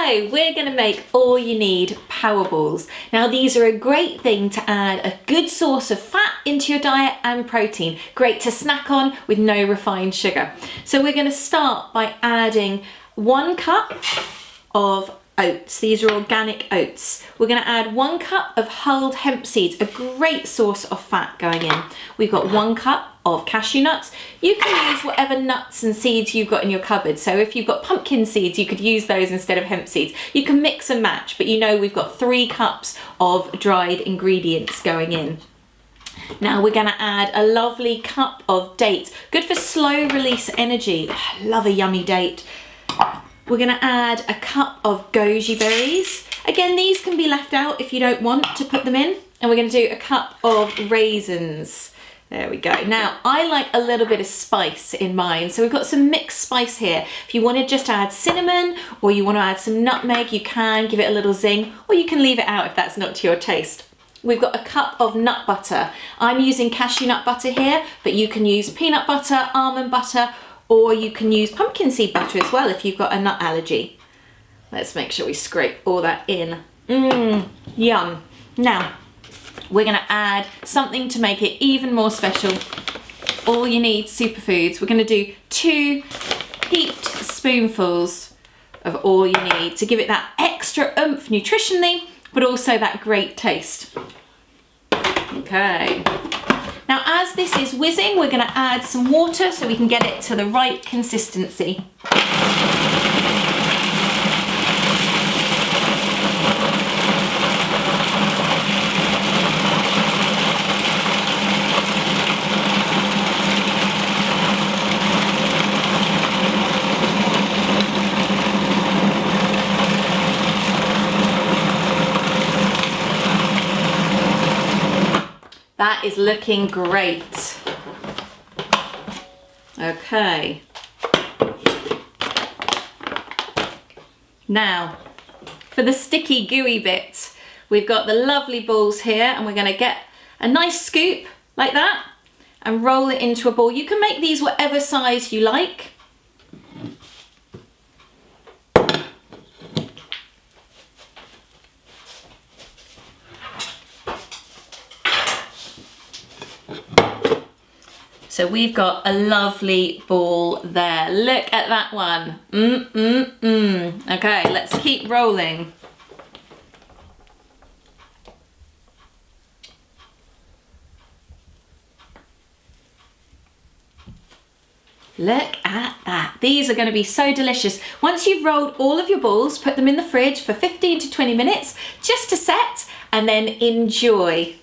So we're going to make all you need power balls. Now these are a great thing to add a good source of fat into your diet and protein. Great to snack on with no refined sugar. So we're going to start by adding 1 cup of oats. These are organic oats. We're going to add 1 cup of hulled hemp seeds, a great source of fat going in. We've got 1 cup of cashew nuts. You can use whatever nuts and seeds you've got in your cupboard. So if you've got pumpkin seeds, you could use those instead of hemp seeds. You can mix and match, but you know we've got 3 cups of dried ingredients going in. Now we're going to add a lovely cup of dates, good for slow release energy. I love a yummy date. We're going to add a cup of goji berries. Again, these can be left out if you don't want to put them in. And we're going to do a cup of raisins. There we go. Now, I like a little bit of spice in mine. So we've got some mixed spice here. If you want to just add cinnamon or you want to add some nutmeg, you can give it a little zing, or you can leave it out if that's not to your taste. We've got a cup of nut butter. I'm using cashew nut butter here, but you can use peanut butter, almond butter, or you can use pumpkin seed butter as well if you've got a nut allergy. Let's make sure we scrape all that in. Yum. Now, we're going to add something to make it even more special. All you need superfoods. We're going to do 2 heaped spoonfuls of all you need to give it that extra oomph nutritionally, but also that great taste. Okay. Now, as this is whizzing, we're going to add some water so we can get it to the right consistency. That is looking great. Okay. Now, for the sticky gooey bit, we've got the lovely balls here, and we're going to get a nice scoop like that and roll it into a ball. You can make these whatever size you like. So we've got a lovely ball there. Look at that one. Okay, let's keep rolling. Look at that. These are going to be so delicious. Once you've rolled all of your balls, put them in the fridge for 15 to 20 minutes just to set, and then enjoy.